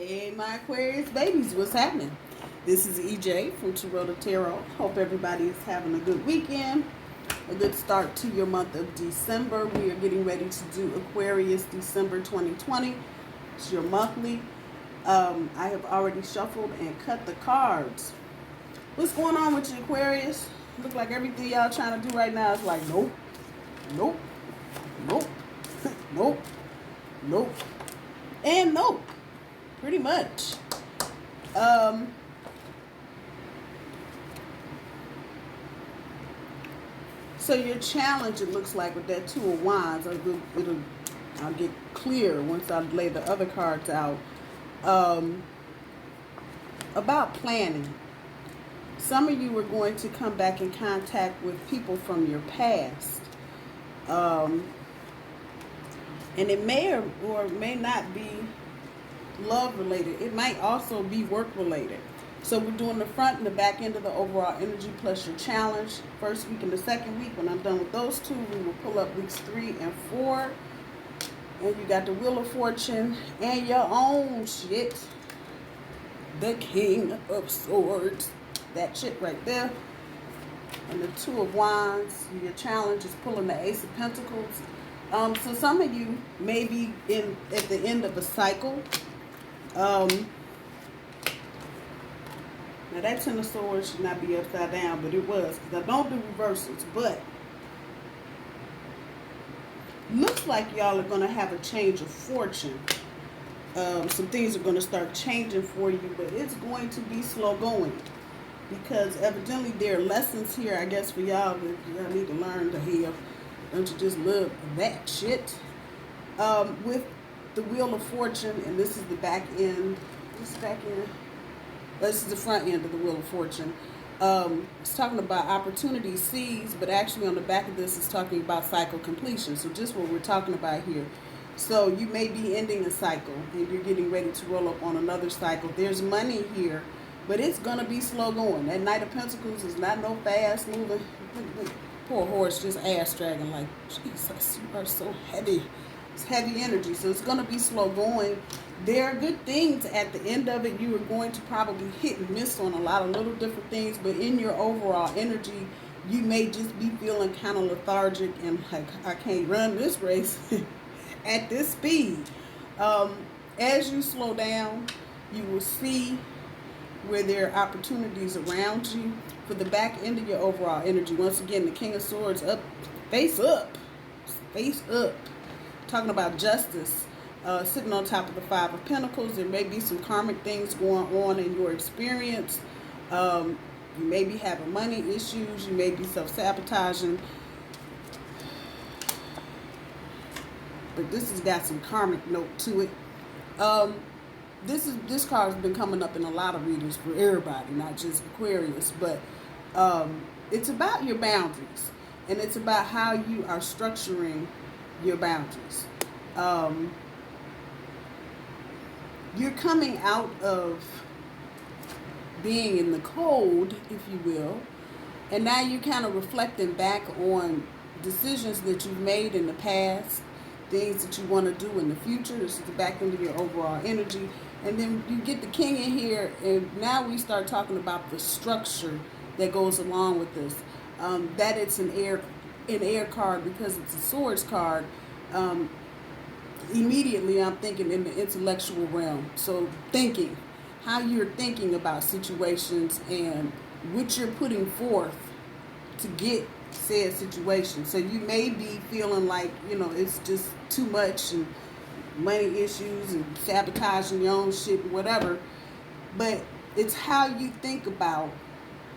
Hey, my Aquarius babies, what's happening? This is EJ from Taurota Tarot. Hope everybody is having a good weekend, a good start to your month of December. We are getting ready to do Aquarius December 2020. It's your monthly. I have already shuffled and cut the cards. What's going on with you, Aquarius? Look like everything y'all trying to do right now is like nope, nope, nope, nope, nope, and nope. Pretty much. So your challenge, it looks like, with that Two of Wands, I'll get clear once I lay the other cards out, about planning. Some of you are going to come back in contact with people from your past. And it may or may not be love related. It might also be work related. So we're doing the front and the back end of the overall energy plus your challenge. First week and the second week. When I'm done with those two, we will pull up weeks 3 and 4. And you got the Wheel of Fortune and your own shit. The King of Swords. That shit right there. And the Two of Wands. Your challenge is pulling the Ace of Pentacles. So some of you may be at the end of a cycle. Now that Ten of Swords should not be upside down, but it was, because I don't do reversals. But looks like y'all are going to have a change of fortune. Some things are going to start changing for you, but it's going to be slow going, because evidently there are lessons here, I guess, for y'all that y'all need to learn to have. Don't you just love that shit? With the Wheel of Fortune, and this is the back end. This is the front end of the Wheel of Fortune. It's talking about opportunity seized, but actually on the back of this is talking about cycle completion. So just what we're talking about here. So you may be ending a cycle and you're getting ready to roll up on another cycle. There's money here, but it's going to be slow going. That Knight of Pentacles is not no fast moving. Poor horse just ass dragging like, Jesus, you are so heavy. It's heavy energy, so it's going to be slow going. There are good things at the end of it. You are going to probably hit and miss on a lot of little different things, but in your overall energy, you may just be feeling kind of lethargic and like, I can't run this race at this speed. As you slow down, you will see where there are opportunities around you. For the back end of your overall energy, once again, the King of Swords up, face up, face up. Talking about justice, sitting on top of the Five of Pentacles. There may be some karmic things going on in your experience. You may be having money issues. You may be self-sabotaging. But this has got some karmic note to it. This card has been coming up in a lot of readers for everybody, not just Aquarius, but it's about your boundaries, and it's about how you are structuring your boundaries. You're coming out of being in the cold, if you will, and now you're kind of reflecting back on decisions that you've made in the past, things that you want to do in the future. This is the back end of your overall energy. And then you get the King in here, and now we start talking about the structure that goes along with this. That it's an air card because it's a swords card. Immediately I'm thinking in the intellectual realm. So thinking, how you're thinking about situations and what you're putting forth to get said situation. So you may be feeling like, it's just too much and money issues and sabotaging your own shit, whatever. But it's how you think about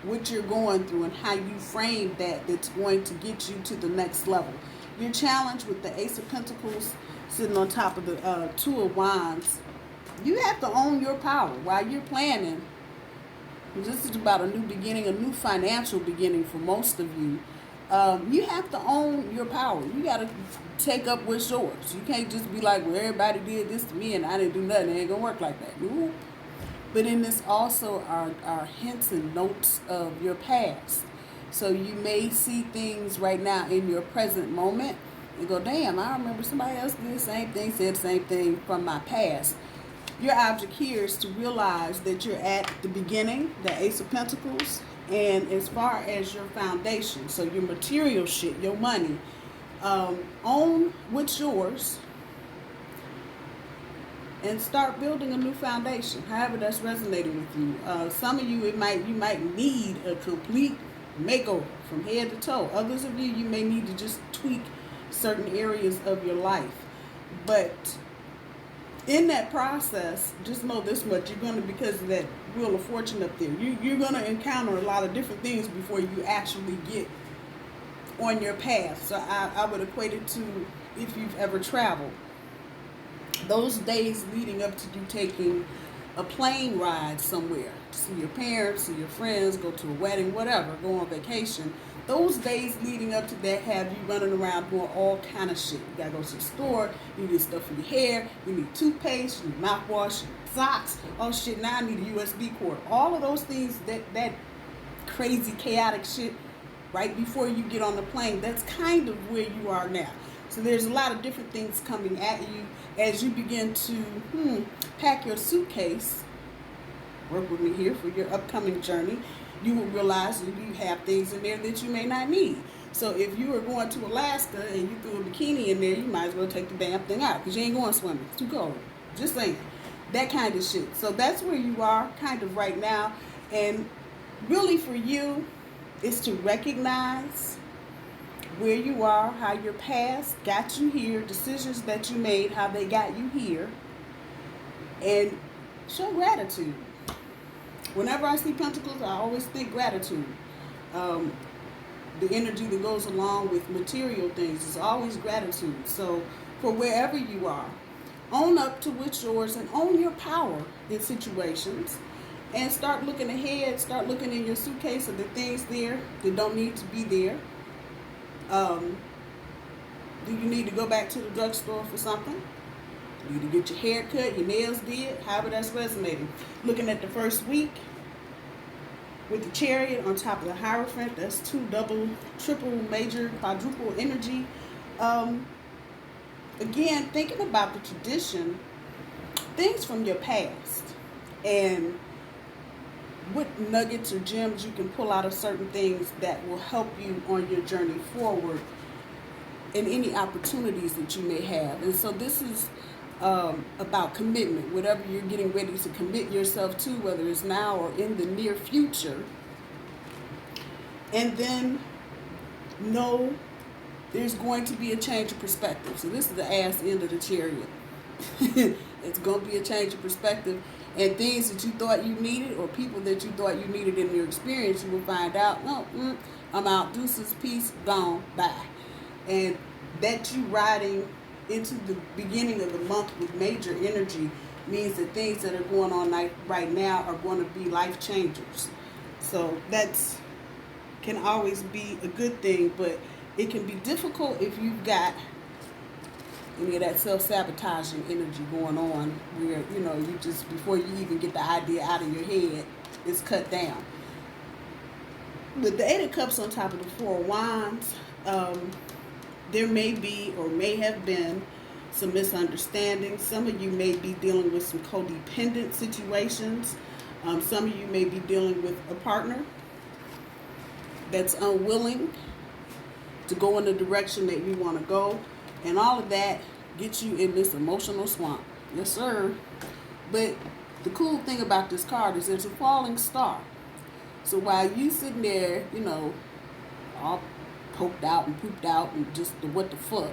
what you're going through and how you frame that's going to get you to the next level. Your challenge with the Ace of Pentacles sitting on top of the Two of Wands, you have to own your power while you're planning. This is about a new beginning, a new financial beginning for most of you. You have to own your power. You got to take up what's yours. You can't just be like, well, everybody did this to me and I didn't do nothing. It ain't going to work like that. No. But in this also are hints and notes of your past. So you may see things right now in your present moment and go, damn, I remember somebody else did the same thing, said the same thing from my past. Your object here is to realize that you're at the beginning, the Ace of Pentacles, and as far as your foundation, so your material shit, your money, own what's yours and start building a new foundation, however that's resonating with you. Some of you, you might need a complete makeover from head to toe. Others of you may need to just tweak certain areas of your life. But in that process, just know this much: you're going to, because of that Wheel of Fortune up there, you're going to encounter a lot of different things before you actually get on your path. So I would equate it to, if you've ever traveled, those days leading up to you taking a plane ride somewhere to see your parents, see your friends, go to a wedding, whatever, go on vacation. Those days leading up to that have you running around doing all kind of shit. You gotta go to the store, you need stuff for your hair, you need toothpaste, you need mouthwash, socks, oh shit, now I need a USB cord. All of those things, that crazy, chaotic shit right before you get on the plane, that's kind of where you are now. So there's a lot of different things coming at you as you begin to pack your suitcase. Work with me here for your upcoming journey. You will realize that you have things in there that you may not need. So if you are going to Alaska and you threw a bikini in there, you might as well take the damn thing out because you ain't going swimming. It's too cold. Just saying. That kind of shit. So that's where you are kind of right now. And really for you, is to recognize where you are, how your past got you here, decisions that you made, how they got you here, and show gratitude. Whenever I see pentacles, I always think gratitude. The energy that goes along with material things is always gratitude. So for wherever you are, own up to what's yours and own your power in situations. And start looking ahead, start looking in your suitcase of the things there that don't need to be there. Do you need to go back to the drugstore for something? You need to get your hair cut, your nails did, however that's resonating. Looking at the first week with the Chariot on top of the Hierophant, that's 2 double, triple, major, quadruple energy. Again, thinking about the tradition, things from your past, and what nuggets or gems you can pull out of certain things that will help you on your journey forward and any opportunities that you may have. And so this is about commitment. Whatever you're getting ready to commit yourself to, whether it's now or in the near future. And then know there's going to be a change of perspective. So this is the ass end of the Chariot. It's going to be a change of perspective. And things that you thought you needed, or people that you thought you needed in your experience, you will find out, no, I'm out, deuces, peace, gone, bye. And that you riding into the beginning of the month with major energy means that things that are going on right now are going to be life changers. So that's can always be a good thing, but it can be difficult if you've got any of that self-sabotaging energy going on where, you just, before you even get the idea out of your head, it's cut down. With the 8 of Cups on top of the 4 of Wands, there may be or may have been some misunderstandings. Some of you may be dealing with some codependent situations. Some of you may be dealing with a partner that's unwilling to go in the direction that you want to go. And all of that gets you in this emotional swamp. Yes, sir. But the cool thing about this card is there's a falling star. So while you sitting there, all poked out and pooped out and just the what the fuck,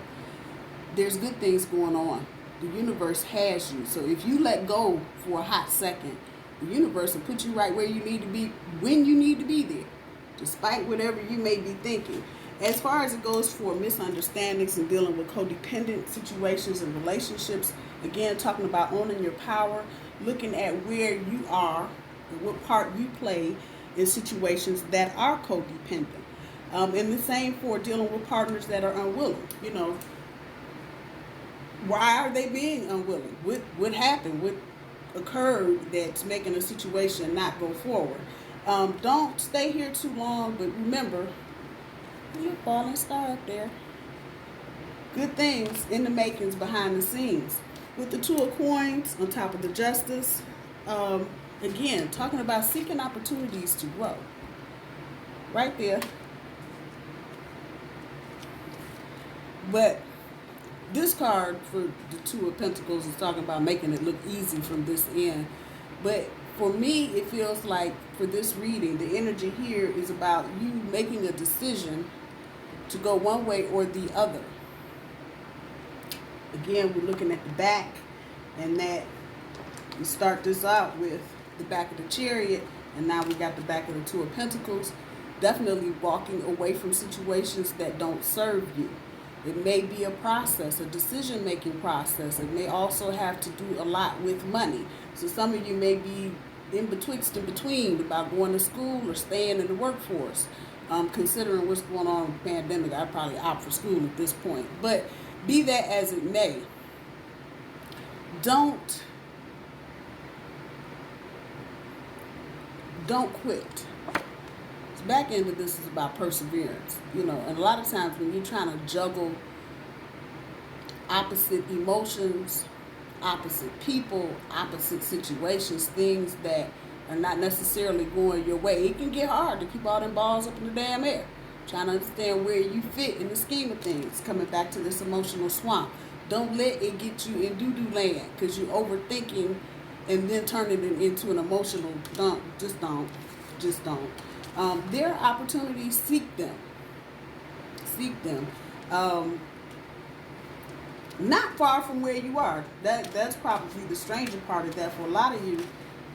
there's good things going on. The universe has you. So if you let go for a hot second, the universe will put you right where you need to be when you need to be there, despite whatever you may be thinking. As far as it goes for misunderstandings and dealing with codependent situations and relationships, again, talking about owning your power, looking at where you are and what part you play in situations that are codependent. And the same for dealing with partners that are unwilling. Why are they being unwilling? What happened? What occurred that's making a situation not go forward? Don't stay here too long, but remember, you're a falling star up there. Good things in the makings behind the scenes. With the Two of Coins on top of the Justice, again, talking about seeking opportunities to grow. Right there. But this card for the Two of Pentacles is talking about making it look easy from this end. But for me, it feels like for this reading, the energy here is about you making a decision to go one way or the other. Again, we're looking at the back, and that we start this out with the back of the Chariot, and now we got the back of the Two of Pentacles. Definitely walking away from situations that don't serve you. It may be a process, a decision-making process. It may also have to do a lot with money. So some of you may be in between about going to school or staying in the workforce. Considering what's going on with the pandemic, I'd probably opt for school at this point. But be that as it may, don't quit. The back end of this is about perseverance, and a lot of times when you're trying to juggle opposite emotions, opposite people, opposite situations, things that are not necessarily going your way, it can get hard to keep all them balls up in the damn air. Trying to understand where you fit in the scheme of things. Coming back to this emotional swamp. Don't let it get you in doo-doo land because you're overthinking and then turning it into an emotional dump. Just don't. There are opportunities. Seek them. Not far from where you are. That's probably the stranger part of that. For a lot of you,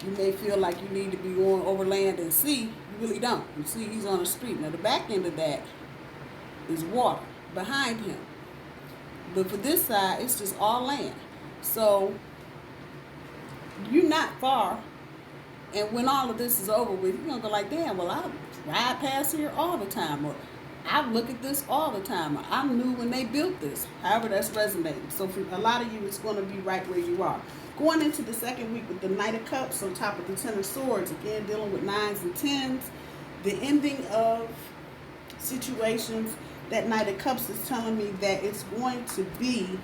you may feel like you need to be going over land and sea. You really don't. You see, he's on the street. Now, the back end of that is water behind him. But for this side, it's just all land. So, you're not far. And when all of this is over with, you're going to go like, damn, well, I ride past here all the time. Or I look at this all the time. Or I knew when they built this. However, that's resonating. So, for a lot of you, it's going to be right where you are. Going into the second week with the Knight of Cups on top of the Ten of Swords, again dealing with 9s and 10s, the ending of situations. That Knight of Cups is telling me that it's going to be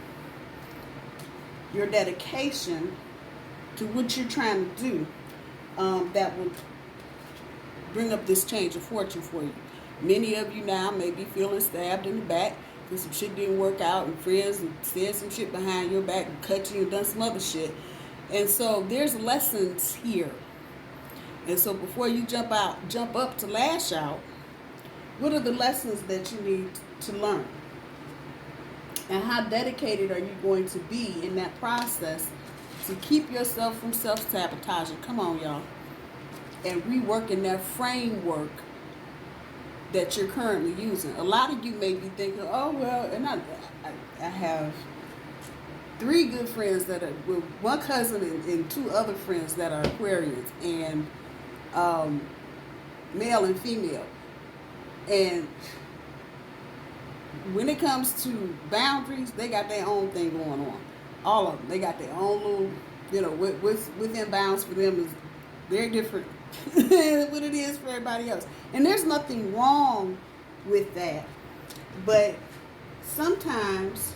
your dedication to what you're trying to do that will bring up this change of fortune for you. Many of you now may be feeling stabbed in the back because some shit didn't work out and friends said some shit behind your back and cut you and done some other shit. And so there's lessons here. And so before you jump up to lash out, what are the lessons that you need to learn? And how dedicated are you going to be in that process to keep yourself from self-sabotaging? Come on, y'all. And reworking that framework that you're currently using. A lot of you may be thinking, oh, well, and I have 3 good friends that are, well, 1 cousin and 2 other friends that are Aquarians, and male and female. And when it comes to boundaries, they got their own thing going on. All of them. They got their own little, what's within bounds for them is very different what it is for everybody else. And there's nothing wrong with that. But sometimes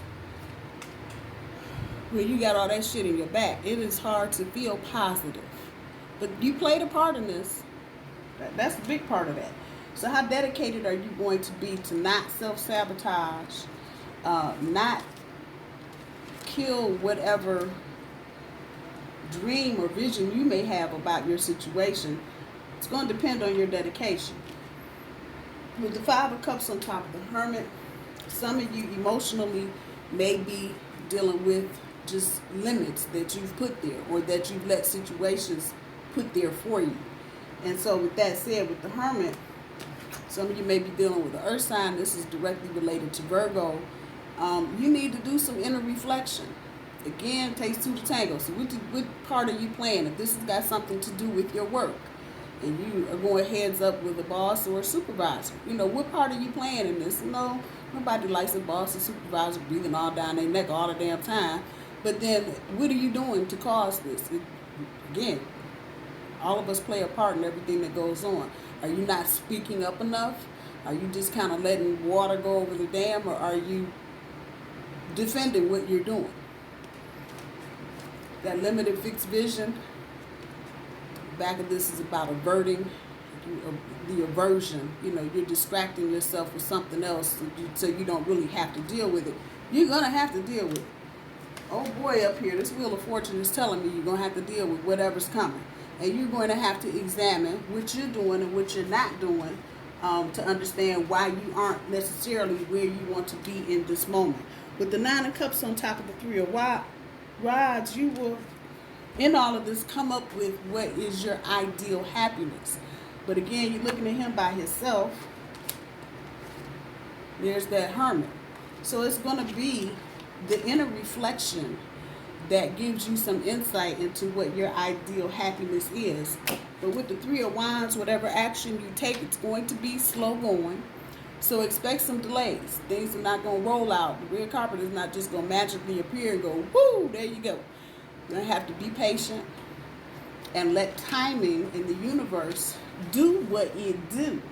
when you got all that shit in your back, it is hard to feel positive. But you played a part in this. That's a big part of that. So how dedicated are you going to be to not self-sabotage, not kill whatever dream or vision you may have about your situation? It's going to depend on your dedication. With the 5 of Cups on top of the Hermit, some of you emotionally may be dealing with just limits that you've put there or that you've let situations put there for you. And so with that said, with the Hermit, some of you may be dealing with the Earth sign. This is directly related to Virgo. You need to do some inner reflection. Again, takes 2 to tango. So what part are you playing? If this has got something to do with your work and you are going heads up with a boss or a supervisor, what part are you playing in this? Nobody likes a boss or supervisor breathing all down their neck all the damn time. But then what are you doing to cause this? Again, all of us play a part in everything that goes on. Are you not speaking up enough? Are you just kind of letting water go over the dam, or are you defending what you're doing? That limited fixed vision. Back of this is about averting the aversion. You know, you're distracting yourself with something else so you don't really have to deal with it. You're going to have to deal with it. Oh boy, up here, this Wheel of Fortune is telling me you're going to have to deal with whatever's coming. And you're going to have to examine what you're doing and what you're not doing to understand why you aren't necessarily where you want to be in this moment. With the Nine of Cups on top of the Three of Rods, you will, in all of this, come up with what is your ideal happiness. But again, you're looking at him by himself. There's that Hermit. So it's going to be the inner reflection that gives you some insight into what your ideal happiness is. But with the Three of Wands, whatever action you take, it's going to be slow going. So expect some delays. Things are not going to roll out. The red carpet is not just going to magically appear and go, woo, there you go. You're going to have to be patient and let timing in the universe do what it do.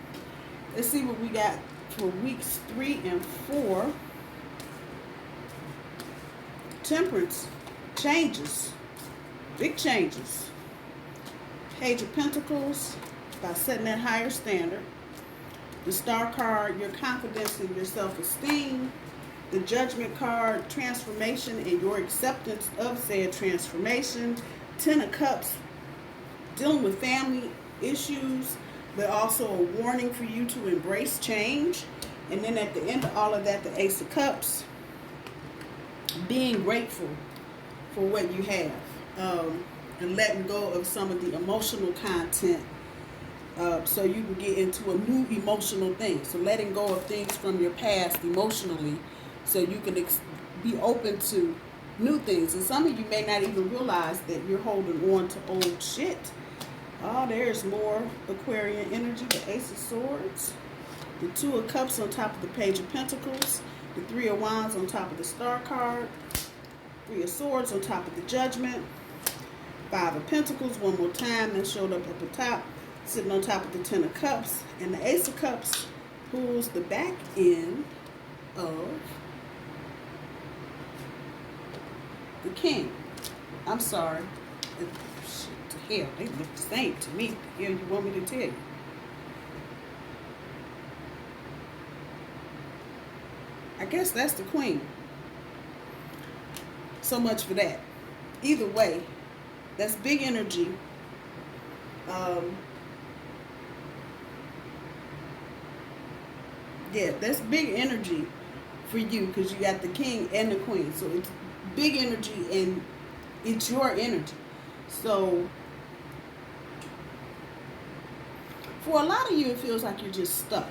Let's see what we got for weeks 3 and 4. Temperance. Changes. Big changes. Page of Pentacles, by setting that higher standard. The Star card, your confidence in your self-esteem. The Judgment card, transformation and your acceptance of said transformation. 10 of Cups, dealing with family issues, but also a warning for you to embrace change. And then at the end of all of that, the Ace of Cups, being grateful for what you have, and letting go of some of the emotional content so you can get into a new emotional thing. So letting go of things from your past emotionally so you can be open to new things. And some of you may not even realize that you're holding on to old shit. Oh, there's more Aquarian energy. The Ace of Swords. The Two of Cups on top of the Page of Pentacles. The Three of Wands on top of the Star card. Three of Swords on top of the Judgment. Five of Pentacles one more time that showed up at the top, sitting on top of the Ten of Cups. And the Ace of Cups pulls the back end of the King. I'm sorry. Shit, to hell, they look the same to me. What the hell you want me to tell you? I guess that's the Queen. So much for that. Either way, that's big energy. Yeah, that's big energy for you because you got the King and the Queen. So it's big energy and it's your energy. So for a lot of you, it feels like you're just stuck.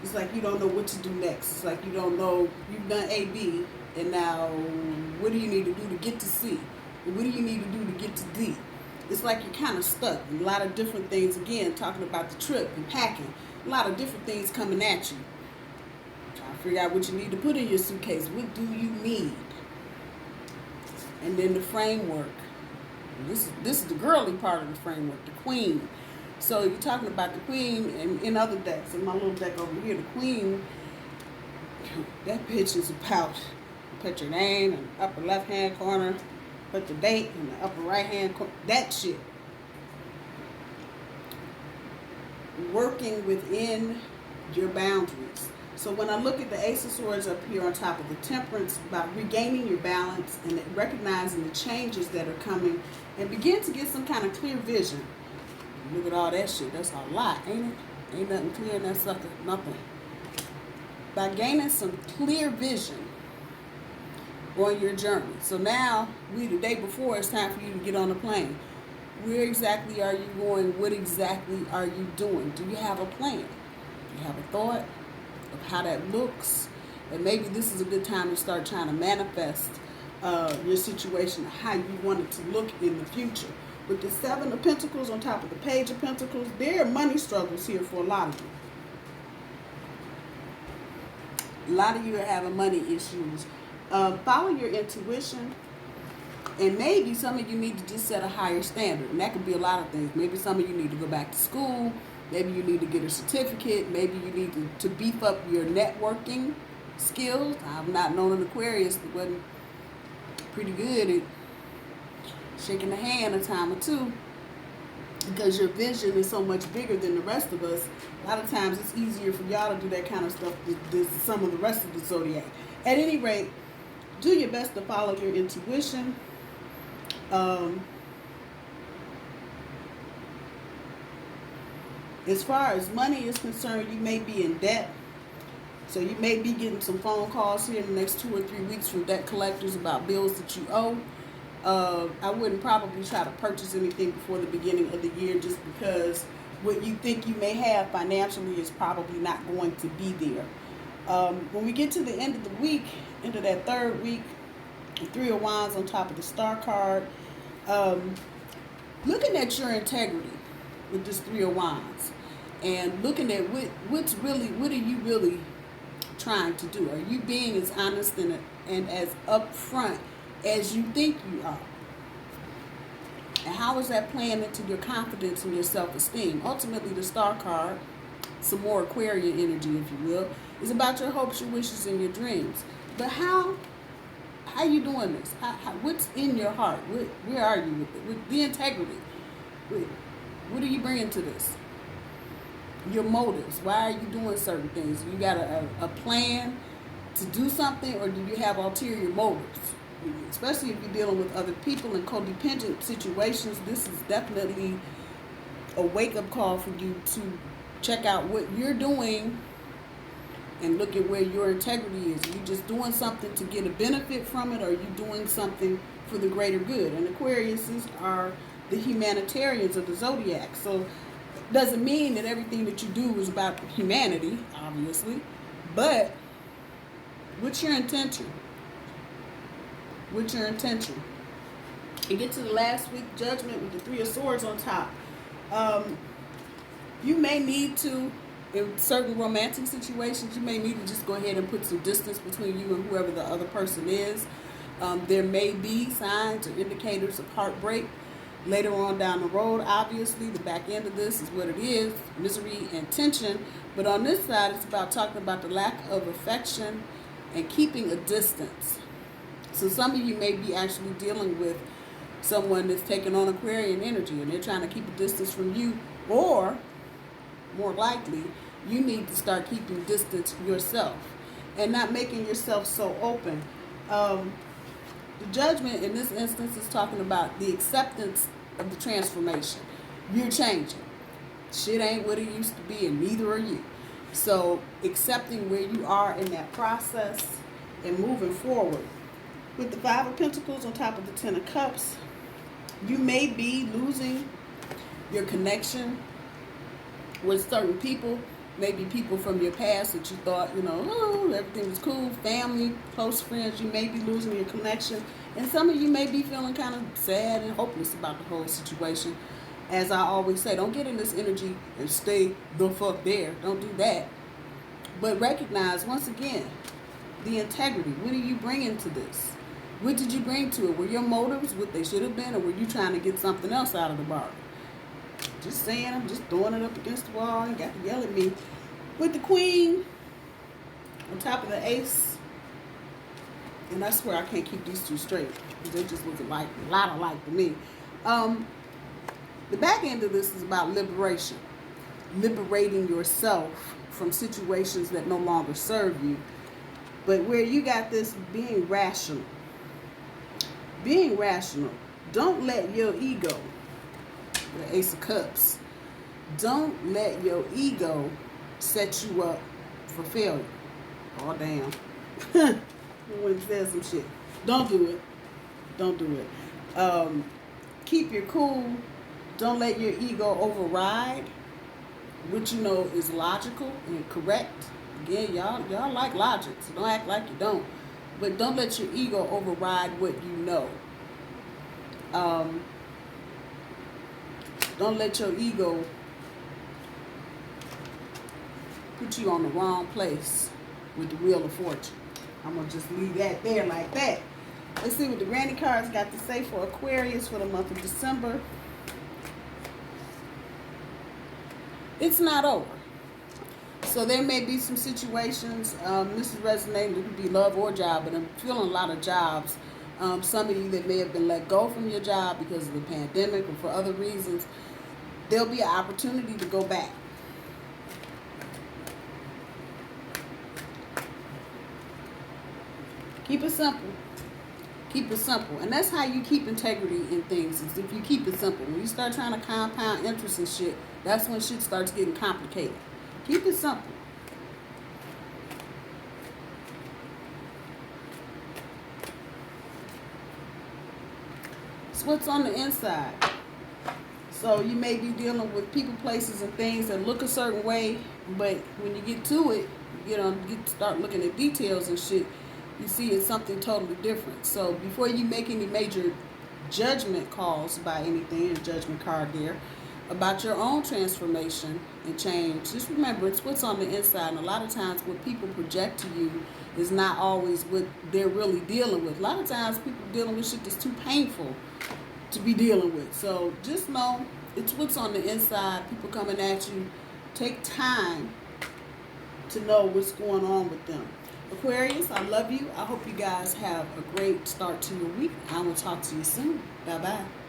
It's like you don't know what to do next. It's like you don't know, you've done A, B, and now what do you need to do to get to C? And what do you need to do to get to D? It's like you're kind of stuck. And a lot of different things, again, talking about the trip and packing. A lot of different things coming at you. Trying to figure out what you need to put in your suitcase. What do you need? And then the framework. And this is the girly part of the framework, the Queen. So you're talking about the Queen, and in other decks, in my little deck over here, the Queen, that bitch is about, put your name in the upper left-hand corner, put the date in the upper right-hand corner, that shit. Working within your boundaries. So when I look at the Ace of Swords up here on top of the Temperance, about regaining your balance and recognizing the changes that are coming, and begin to get some kind of clear vision. Look at all that shit. That's a lot, ain't it? Ain't nothing clear in that sucker. Nothing. By gaining some clear vision on your journey. So now, the day before, it's time for you to get on the plane. Where exactly are you going? What exactly are you doing? Do you have a plan? Do you have a thought of how that looks? And maybe this is a good time to start trying to manifest your situation, how you want it to look in the future. With the Seven of Pentacles on top of the Page of Pentacles, there are money struggles here for a lot of you. A lot of you are having money issues. Follow your intuition, and maybe some of you need to just set a higher standard, and that could be a lot of things. Maybe some of you need to go back to school. Maybe you need to get a certificate. Maybe you need to beef up your networking skills. I've not known an Aquarius that wasn't pretty good at shaking the hand a time or two, because your vision is so much bigger than the rest of us. A lot of times it's easier for y'all to do that kind of stuff than some of the rest of the zodiac. At any rate, do your best to follow your intuition. As far as money is concerned, you may be in debt. So you may be getting some phone calls here in the next 2 or 3 weeks from debt collectors about bills that you owe. I wouldn't probably try to purchase anything before the beginning of the year, just because what you think you may have financially is probably not going to be there. When we get to the end of the week, into that third week, the 3 of Wands on top of the Star card, looking at your integrity with this 3 of Wands, and looking at what are you really trying to do? Are you being as honest and as upfront as you think you are? And how is that playing into your confidence and your self-esteem? Ultimately, the Star card, some more Aquarian energy, if you will, is about your hopes, your wishes, and your dreams. But how are you doing this? What's in your heart? Where are you with it? With the integrity? What are you bringing to this? Your motives. Why are you doing certain things? You got a plan to do something, or do you have ulterior motives? Especially if you're dealing with other people in codependent situations, this is definitely a wake-up call for you to check out what you're doing and look at where your integrity is. Are you just doing something to get a benefit from it, or are you doing something for the greater good? And Aquariuses are the humanitarians of the zodiac. So it doesn't mean that everything that you do is about humanity, obviously, but what's your intention? What's your intention? You get to the last week judgment with the 3 of Swords on top. You may need to, in certain romantic situations, you may need to just go ahead and put some distance between you and whoever the other person is. There may be signs or indicators of heartbreak later on down the road. Obviously, the back end of this is what it is, misery and tension. But on this side, it's about talking about the lack of affection and keeping a distance. So some of you may be actually dealing with someone that's taking on Aquarian energy, and they're trying to keep a distance from you, or more likely, you need to start keeping distance yourself and not making yourself so open. The judgment in this instance is talking about the acceptance of the transformation. You're changing. Shit ain't what it used to be, and neither are you. So accepting where you are in that process and moving forward. With the 5 of Pentacles on top of the 10 of Cups, you may be losing your connection with certain people. Maybe people from your past that you thought, everything was cool, family, close friends. You may be losing your connection. And some of you may be feeling kind of sad and hopeless about the whole situation. As I always say, don't get in this energy and stay the fuck there. Don't do that. But recognize, once again, the integrity. What are you bringing to this? What did you bring to it? Were your motives what they should have been, or were you trying to get something else out of the bargain? Just saying, I'm just throwing it up against the wall. You got to yell at me. With the Queen on top of the Ace, and I swear I can't keep these two straight, because they just look alike, a lot alike to me. The back end of this is about liberation. Liberating yourself from situations that no longer serve you. But where you got this being rational. Being rational. Don't let your ego, the Ace of Cups, don't let your ego set you up for failure. Oh, damn. When it says some shit. Don't do it. Don't do it. Keep your cool. Don't let your ego override what you know is logical and correct. Again, y'all like logic, so don't act like you don't. But don't let your ego override what you know. Don't let your ego put you on the wrong place with the Wheel of Fortune. I'm going to just leave that there like that. Let's see what the granny cards got to say for Aquarius for the month of December. It's not over. So there may be some situations, this is resonating, it could be love or job, but I'm feeling a lot of jobs Some of you that may have been let go from your job because of the pandemic or for other reasons, there'll be an opportunity to go back. Keep it simple. Keep it simple. And that's how you keep integrity in things, is if you keep it simple. When you start trying to compound interest and shit, that's when shit starts getting complicated. Keep it simple. It's what's on the inside. So you may be dealing with people, places, and things that look a certain way, but when you get to it, you know, you start looking at details and shit, you see it's something totally different. So before you make any major judgment calls by anything, a judgment card there, about your own transformation and change, just remember it's what's on the inside. And a lot of times what people project to you is not always what they're really dealing with. A lot of times people are dealing with shit that's too painful to be dealing with. So just know it's what's on the inside. People coming at you. Take time to know what's going on with them. Aquarius, I love you. I hope you guys have a great start to your week. I will talk to you soon. Bye-bye.